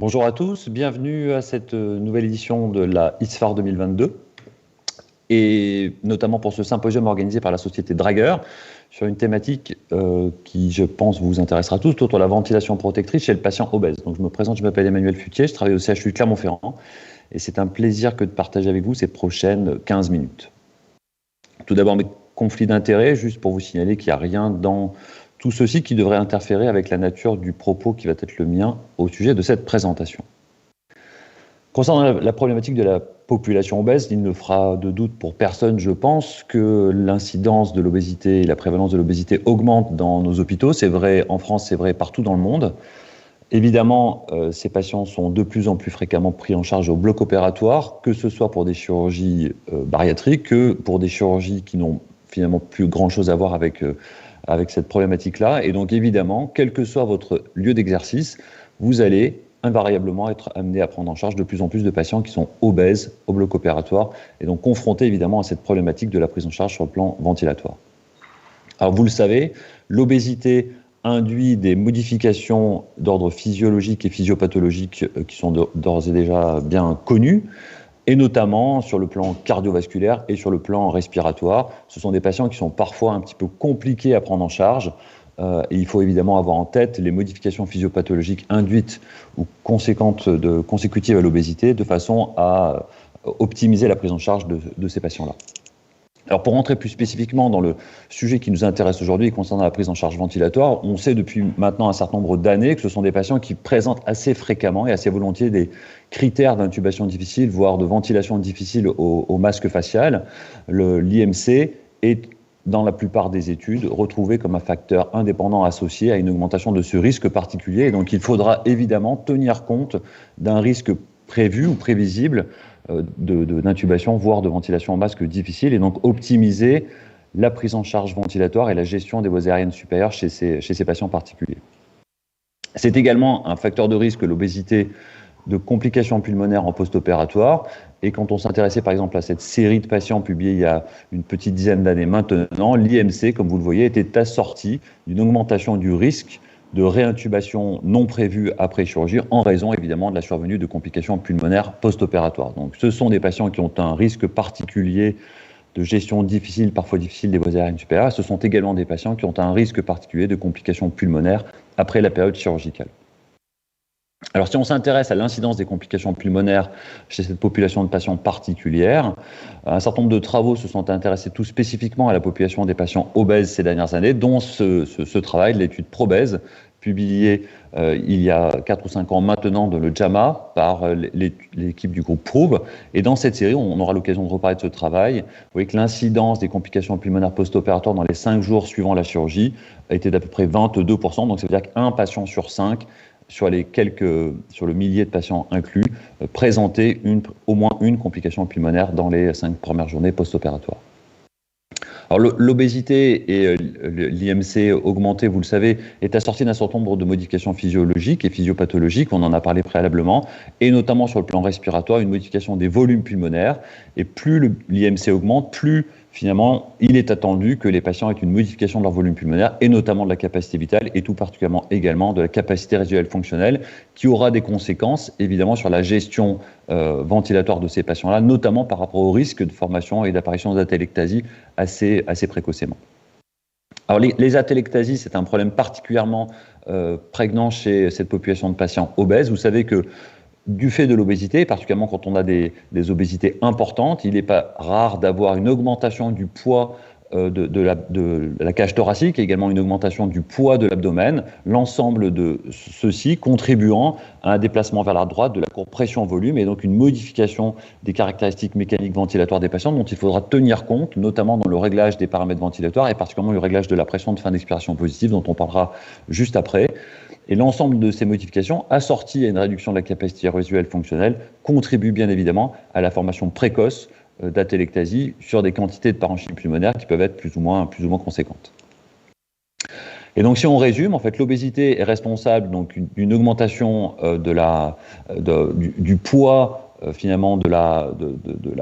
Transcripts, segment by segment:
Bonjour à tous, bienvenue à cette nouvelle édition de la ISFAR 2022 et notamment pour ce symposium organisé par la société Draeger sur une thématique qui, je pense, vous intéressera tous, autour de la ventilation protectrice chez le patient obèse. Donc je me présente, je m'appelle Emmanuel Futier, je travaille au CHU de Clermont-Ferrand et c'est un plaisir que de partager avec vous ces prochaines 15 minutes. Tout d'abord, mes conflits d'intérêts, juste pour vous signaler qu'il n'y a rien dans tout ceci qui devrait interférer avec la nature du propos qui va être le mien au sujet de cette présentation. Concernant la problématique de la population obèse, il ne fera de doute pour personne, je pense, que l'incidence de l'obésité et la prévalence de l'obésité augmentent dans nos hôpitaux. C'est vrai en France, c'est vrai partout dans le monde. Évidemment, ces patients sont de plus en plus fréquemment pris en charge au bloc opératoire, que ce soit pour des chirurgies bariatriques, que pour des chirurgies qui n'ont finalement plus grand-chose à voir avec cette problématique-là. Et donc, évidemment, quel que soit votre lieu d'exercice, vous allez invariablement être amené à prendre en charge de plus en plus de patients qui sont obèses au bloc opératoire et donc confrontés évidemment à cette problématique de la prise en charge sur le plan ventilatoire. Alors, vous le savez, l'obésité induit des modifications d'ordre physiologique et physiopathologique qui sont d'ores et déjà bien connues, et notamment sur le plan cardiovasculaire et sur le plan respiratoire. Ce sont des patients qui sont parfois un petit peu compliqués à prendre en charge, et il faut évidemment avoir en tête les modifications physiopathologiques induites ou consécutives à l'obésité, de façon à optimiser la prise en charge de ces patients-là. Alors pour rentrer plus spécifiquement dans le sujet qui nous intéresse aujourd'hui concernant la prise en charge ventilatoire, on sait depuis maintenant un certain nombre d'années que ce sont des patients qui présentent assez fréquemment et assez volontiers des critères d'intubation difficile, voire de ventilation difficile au masque facial. L'IMC est, dans la plupart des études, retrouvé comme un facteur indépendant associé à une augmentation de ce risque particulier. Et donc il faudra évidemment tenir compte d'un risque prévu ou prévisible d'intubation, voire de ventilation en masque difficile, et donc optimiser la prise en charge ventilatoire et la gestion des voies aériennes supérieures chez ces patients particuliers. C'est également un facteur de risque, l'obésité, de complications pulmonaires en post-opératoire. Et quand on s'intéressait par exemple à cette série de patients publiés il y a une petite dizaine d'années maintenant, l'IMC, comme vous le voyez, était assorti d'une augmentation du risque de réintubation non prévue après chirurgie en raison évidemment de la survenue de complications pulmonaires post-opératoires. Donc ce sont des patients qui ont un risque particulier de gestion difficile, parfois difficile des voies aériennes supérieures. Ce sont également des patients qui ont un risque particulier de complications pulmonaires après la période chirurgicale. Alors si on s'intéresse à l'incidence des complications pulmonaires chez cette population de patients particulière, un certain nombre de travaux se sont intéressés tout spécifiquement à la population des patients obèses ces dernières années, dont ce travail, l'étude PROBES, publiée il y a 4 ou 5 ans maintenant dans le JAMA par l'équipe du groupe PROVE. Et dans cette série, on aura l'occasion de reparler de ce travail. Vous voyez que l'incidence des complications pulmonaires post-opératoires dans les 5 jours suivant la chirurgie a été d'à peu près 22%, donc ça veut dire qu'un patient sur 5 sur le millier de patients inclus, présenter au moins une complication pulmonaire dans les 5 premières journées post-opératoires. Alors l'obésité et l'IMC augmenté, vous le savez, est assorti d'un certain nombre de modifications physiologiques et physiopathologiques, on en a parlé préalablement, et notamment sur le plan respiratoire, une modification des volumes pulmonaires. Et plus l'IMC augmente, plus finalement il est attendu que les patients aient une modification de leur volume pulmonaire, et notamment de la capacité vitale, et tout particulièrement également de la capacité résiduelle fonctionnelle, qui aura des conséquences évidemment sur la gestion ventilatoire de ces patients-là, notamment par rapport au risque de formation et d'apparition d'atelectasie assez précocement. Alors les atelectasies, c'est un problème particulièrement prégnant chez cette population de patients obèses. Vous savez que du fait de l'obésité, particulièrement quand on a des obésités importantes, il n'est pas rare d'avoir une augmentation du poids de la cage thoracique et également une augmentation du poids de l'abdomen, l'ensemble de ceci contribuant à un déplacement vers la droite de la courbe pression-volume et donc une modification des caractéristiques mécaniques ventilatoires des patients dont il faudra tenir compte, notamment dans le réglage des paramètres ventilatoires et particulièrement le réglage de la pression de fin d'expiration positive dont on parlera juste après. Et l'ensemble de ces modifications, assorties à une réduction de la capacité résiduelle fonctionnelle, contribuent bien évidemment à la formation précoce d'atelectasie sur des quantités de parenchyme pulmonaire qui peuvent être plus ou moins conséquentes. Et donc si on résume, en fait, l'obésité est responsable donc d'une augmentation du poids finalement de la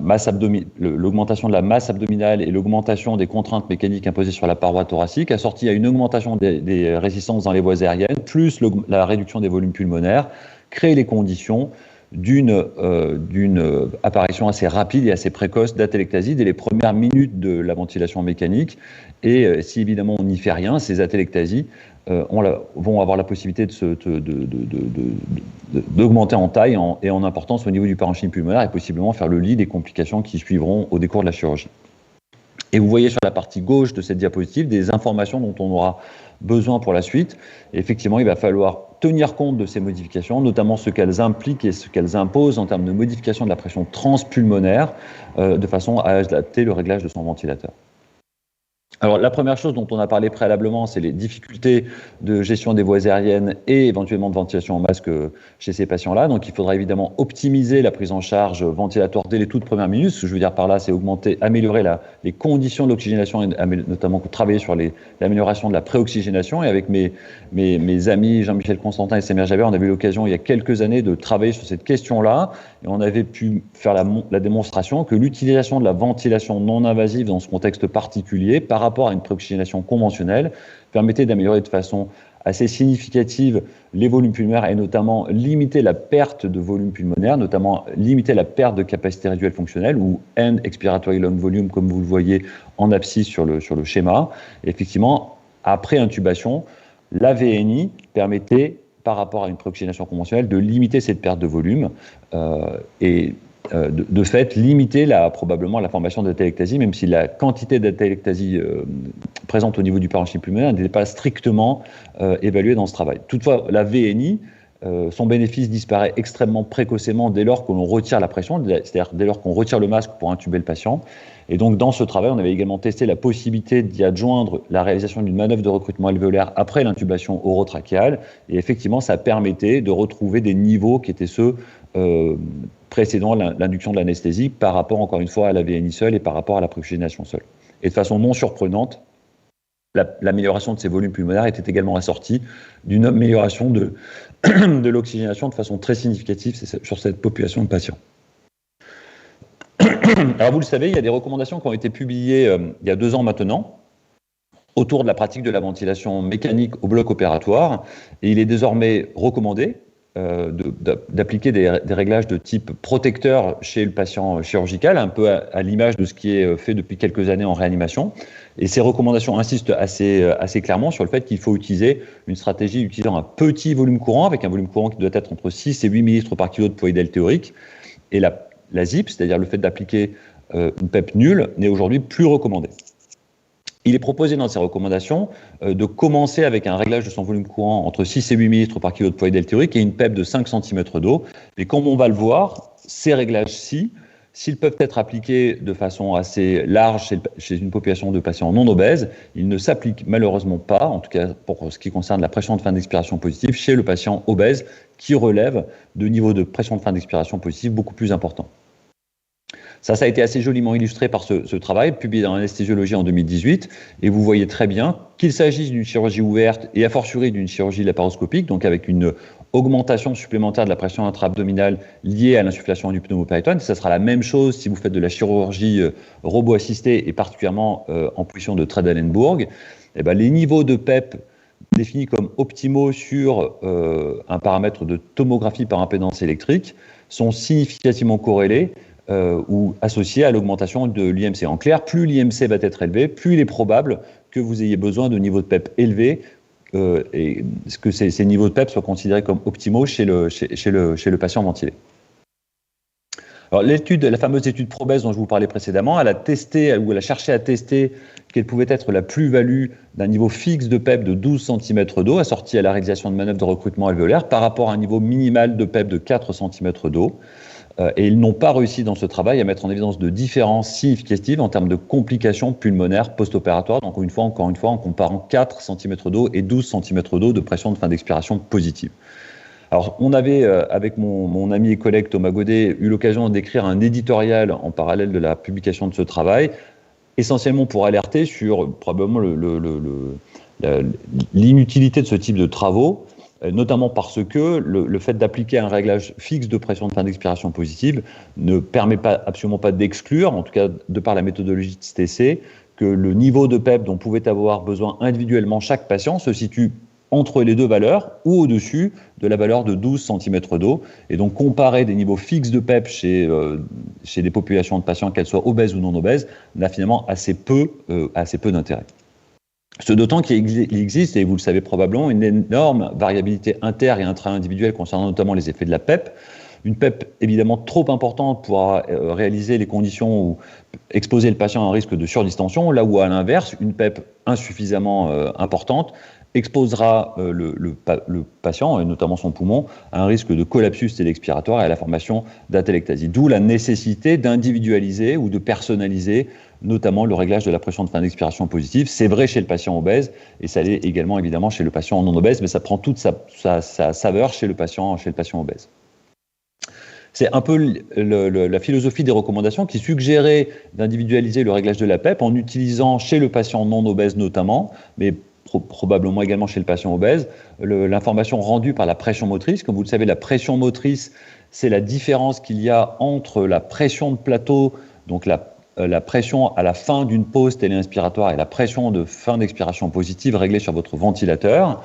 masse abdominale, l'augmentation de la masse abdominale et l'augmentation des contraintes mécaniques imposées sur la paroi thoracique, assortie à une augmentation des résistances dans les voies aériennes, plus la réduction des volumes pulmonaires, créer les conditions d'une apparition assez rapide et assez précoce d'atelectasie dès les premières minutes de la ventilation mécanique. Et si évidemment on n'y fait rien, ces atelectasies vont avoir la possibilité d'augmenter en taille et en importance au niveau du parenchyme pulmonaire et possiblement faire le lit des complications qui suivront au décours de la chirurgie. Et vous voyez sur la partie gauche de cette diapositive des informations dont on aura besoin pour la suite. Et effectivement, il va falloir tenir compte de ces modifications, notamment ce qu'elles impliquent et ce qu'elles imposent en termes de modification de la pression transpulmonaire, de façon à adapter le réglage de son ventilateur. Alors, la première chose dont on a parlé préalablement, c'est les difficultés de gestion des voies aériennes et éventuellement de ventilation en masque chez ces patients-là. Donc, il faudra évidemment optimiser la prise en charge ventilatoire dès les toutes premières minutes. Ce que je veux dire par là, c'est améliorer les conditions de l'oxygénation et notamment travailler sur l'amélioration de la préoxygénation. Et avec mes amis Jean-Michel Constantin et Semer Jaber, on a eu l'occasion il y a quelques années de travailler sur cette question-là. Et on avait pu faire la démonstration que l'utilisation de la ventilation non invasive dans ce contexte particulier, par rapport à une préoxygénation conventionnelle, permettait d'améliorer de façon assez significative les volumes pulmonaires et notamment limiter la perte de volume pulmonaire, notamment limiter la perte de capacité résiduelle fonctionnelle ou end expiratory long volume, comme vous le voyez en abscisse sur le schéma. Et effectivement, après intubation, la VNI permettait, par rapport à une préoxygénation conventionnelle, de limiter cette perte de volume de fait, limiter probablement la formation d'atelectasie, même si la quantité d'atelectasie présente au niveau du parenchyme pulmonaire n'était pas strictement évaluée dans ce travail. Toutefois, la VNI, son bénéfice disparaît extrêmement précocement dès lors que l'on retire la pression, c'est-à-dire dès lors qu'on retire le masque pour intuber le patient. Et donc, dans ce travail, on avait également testé la possibilité d'y adjoindre la réalisation d'une manœuvre de recrutement alvéolaire après l'intubation orotrachéale. Et effectivement, ça permettait de retrouver des niveaux qui étaient ceux précédant l'induction de l'anesthésie par rapport, encore une fois, à la VNI seule et par rapport à la préoxygénation seule. Et de façon non surprenante, l'amélioration de ces volumes pulmonaires était également assortie d'une amélioration de l'oxygénation de façon très significative sur cette population de patients. Alors vous le savez, il y a des recommandations qui ont été publiées il y a 2 ans maintenant autour de la pratique de la ventilation mécanique au bloc opératoire, et il est désormais recommandé d'appliquer des réglages de type protecteur chez le patient chirurgical, un peu à l'image de ce qui est fait depuis quelques années en réanimation. Et ces recommandations insistent assez clairement sur le fait qu'il faut utiliser une stratégie utilisant un petit volume courant, avec un volume courant qui doit être entre 6 et 8 ml par kilo de poids idéal théorique. Et la ZIP, c'est-à-dire le fait d'appliquer une PEP nulle, n'est aujourd'hui plus recommandé. Il est proposé dans ces recommandations de commencer avec un réglage de son volume courant entre 6 et 8 ml par kilo de poids idéal théorique et une PEP de 5 cm d'eau. Mais comme on va le voir, ces réglages-ci, s'ils peuvent être appliqués de façon assez large chez une population de patients non obèses, ils ne s'appliquent malheureusement pas, en tout cas pour ce qui concerne la pression de fin d'expiration positive, chez le patient obèse qui relève de niveaux de pression de fin d'expiration positive beaucoup plus importants. Ça a été assez joliment illustré par ce travail publié dans l'anesthésiologie en 2018, et vous voyez très bien qu'il s'agisse d'une chirurgie ouverte et a fortiori d'une chirurgie laparoscopique, donc avec une augmentation supplémentaire de la pression intra-abdominale liée à l'insufflation du pneumopéritoine. Ça sera la même chose si vous faites de la chirurgie robot-assistée et particulièrement en position de Trendelenburg. Les niveaux de PEP définis comme optimaux sur un paramètre de tomographie par impédance électrique sont significativement corrélés ou associé à l'augmentation de l'IMC. En clair, plus l'IMC va être élevé, plus il est probable que vous ayez besoin de niveaux de PEP élevés et que ces niveaux de PEP soient considérés comme optimaux chez le patient ventilé. Alors, la fameuse étude PROBES dont je vous parlais précédemment, elle a cherché à tester quelle pouvait être la plus-value d'un niveau fixe de PEP de 12 cm d'eau assorti à la réalisation de manœuvres de recrutement alvéolaire par rapport à un niveau minimal de PEP de 4 cm d'eau. Et ils n'ont pas réussi dans ce travail à mettre en évidence de différences significatives en termes de complications pulmonaires post-opératoires, donc encore une fois, en comparant 4 cm d'eau et 12 cm d'eau de pression de fin d'expiration positive. Alors, on avait, avec mon ami et collègue Thomas Godet, eu l'occasion d'écrire un éditorial en parallèle de la publication de ce travail, essentiellement pour alerter sur probablement l'inutilité de ce type de travaux, notamment parce que le fait d'appliquer un réglage fixe de pression de fin d'expiration positive ne permet absolument pas d'exclure, en tout cas de par la méthodologie de STC, que le niveau de PEP dont pouvait avoir besoin individuellement chaque patient se situe entre les deux valeurs ou au-dessus de la valeur de 12 cm d'eau. Et donc comparer des niveaux fixes de PEP chez des populations de patients, qu'elles soient obèses ou non obèses, n'a finalement assez peu d'intérêt. Ce d'autant qu'il existe, et vous le savez probablement, une énorme variabilité inter- et intra-individuelle concernant notamment les effets de la PEP. Une PEP évidemment trop importante pourra réaliser les conditions ou exposer le patient à un risque de surdistension, là où à l'inverse, une PEP insuffisamment importante exposera le patient, et notamment son poumon, à un risque de collapsus télé-expiratoire et à la formation d'atelectasie. D'où la nécessité d'individualiser ou de personnaliser notamment le réglage de la pression de fin d'expiration positive. C'est vrai chez le patient obèse et ça l'est également évidemment chez le patient non obèse, mais ça prend toute sa saveur chez le patient obèse. C'est un peu la philosophie des recommandations qui suggérait d'individualiser le réglage de la PEP en utilisant chez le patient non obèse notamment, mais probablement également chez le patient obèse, l'information rendue par la pression motrice. Comme vous le savez, la pression motrice, c'est la différence qu'il y a entre la pression de plateau, donc la pression à la fin d'une pause téléinspiratoire et la pression de fin d'expiration positive réglée sur votre ventilateur.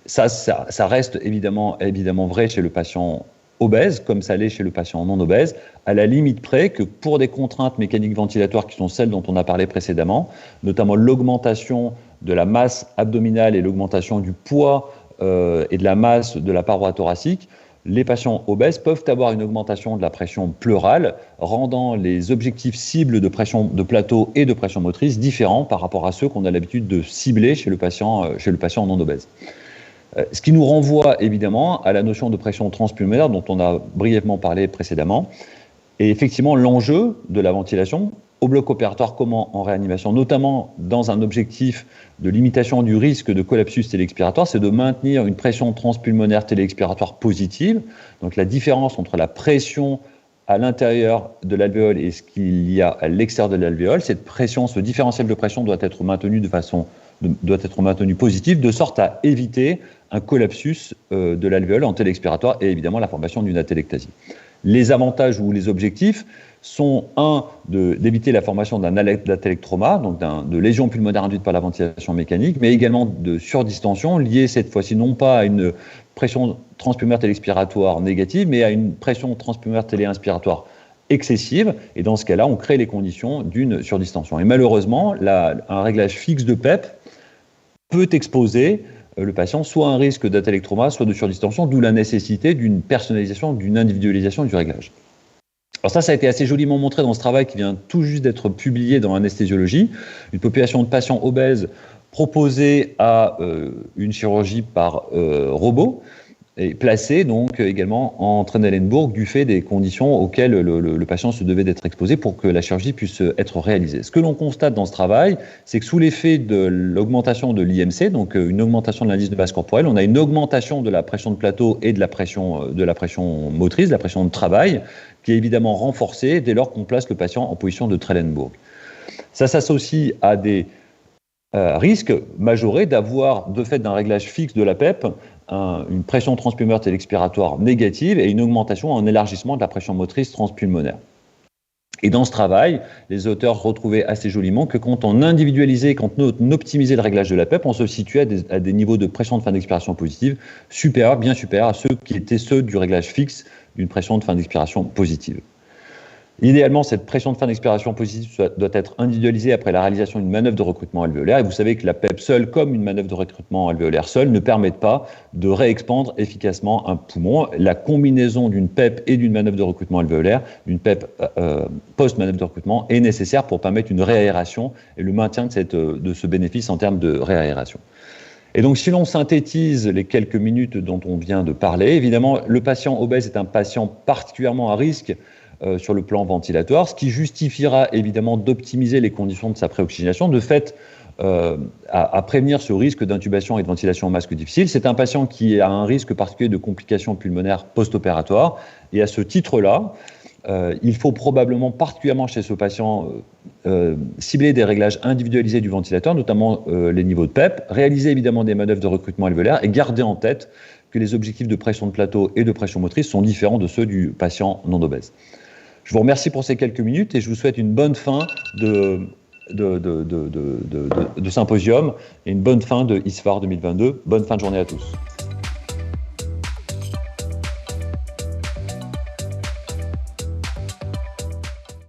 Ça reste évidemment vrai chez le patient obèse, comme ça l'est chez le patient non obèse, à la limite près que pour des contraintes mécaniques ventilatoires qui sont celles dont on a parlé précédemment, notamment l'augmentation de la masse abdominale et l'augmentation du poids et de la masse de la paroi thoracique, les patients obèses peuvent avoir une augmentation de la pression pleurale, rendant les objectifs cibles de pression de plateau et de pression motrice différents par rapport à ceux qu'on a l'habitude de cibler chez le patient non obèse. Ce qui nous renvoie évidemment à la notion de pression transpulmonaire dont on a brièvement parlé précédemment. Et effectivement, l'enjeu de la ventilation au bloc opératoire comme en réanimation, notamment dans un objectif de limitation du risque de collapsus télé-expiratoire, c'est de maintenir une pression transpulmonaire télé-expiratoire positive. Donc la différence entre la pression à l'intérieur de l'alvéole et ce qu'il y a à l'extérieur de l'alvéole, cette pression, ce différentiel de pression doit être maintenu positive, de sorte à éviter un collapsus de l'alvéole en télé-expiratoire et évidemment la formation d'une atelectasie. Les avantages ou les objectifs sont d'éviter la formation d'un atelectrauma, donc de lésions pulmonaires induites par la ventilation mécanique, mais également de surdistension liée cette fois-ci non pas à une pression transpulmonaire télé-expiratoire négative, mais à une pression transpulmonaire télé-inspiratoire excessive, et dans ce cas-là, on crée les conditions d'une surdistension. Et malheureusement, un réglage fixe de PEP peut exposer le patient soit à un risque d'atelectrauma, soit de surdistension, d'où la nécessité d'une personnalisation, d'une individualisation du réglage. Alors ça a été assez joliment montré dans ce travail qui vient tout juste d'être publié dans Anesthésiologie. Une population de patients obèses proposée à une chirurgie par robot et placée donc également en Trendelenburg du fait des conditions auxquelles le patient se devait d'être exposé pour que la chirurgie puisse être réalisée. Ce que l'on constate dans ce travail, c'est que sous l'effet de l'augmentation de l'IMC, donc une augmentation de l'indice de masse corporelle, on a une augmentation de la pression de plateau et de la pression motrice, de la pression de travail, qui est évidemment renforcée dès lors qu'on place le patient en position de Trendelenburg. Ça s'associe à des risques majorés d'avoir, de fait d'un réglage fixe de la PEP, une pression transpulmonaire télé-expiratoire négative et une augmentation en élargissement de la pression motrice transpulmonaire. Et dans ce travail, les auteurs retrouvaient assez joliment que quand on individualisait, quand on optimisait le réglage de la PEP, on se situait à des niveaux de pression de fin d'expiration positive supérieurs, bien supérieurs à ceux qui étaient ceux du réglage fixe d'une pression de fin d'expiration positive. Idéalement, cette pression de fin d'expiration positive doit être individualisée après la réalisation d'une manœuvre de recrutement alvéolaire. Et vous savez que la PEP seule, comme une manœuvre de recrutement alvéolaire seule, ne permettent pas de réexpandre efficacement un poumon. La combinaison d'une PEP et d'une manœuvre de recrutement alvéolaire, d'une PEP post-manœuvre de recrutement, est nécessaire pour permettre une réaération et le maintien de ce bénéfice en termes de réaération. Et donc, si l'on synthétise les quelques minutes dont on vient de parler, évidemment, le patient obèse est un patient particulièrement à risque sur le plan ventilatoire, ce qui justifiera évidemment d'optimiser les conditions de sa préoxygénation, de fait à prévenir ce risque d'intubation et de ventilation au masque difficile. C'est un patient qui a un risque particulier de complications pulmonaires post-opératoires, et à ce titre-là, il faut probablement, particulièrement chez ce patient, cibler des réglages individualisés du ventilateur, notamment les niveaux de PEP, réaliser évidemment des manœuvres de recrutement alvéolaire et garder en tête que les objectifs de pression de plateau et de pression motrice sont différents de ceux du patient non obèse. Je vous remercie pour ces quelques minutes et je vous souhaite une bonne fin de de symposium et une bonne fin de ISFAR 2022. Bonne fin de journée à tous.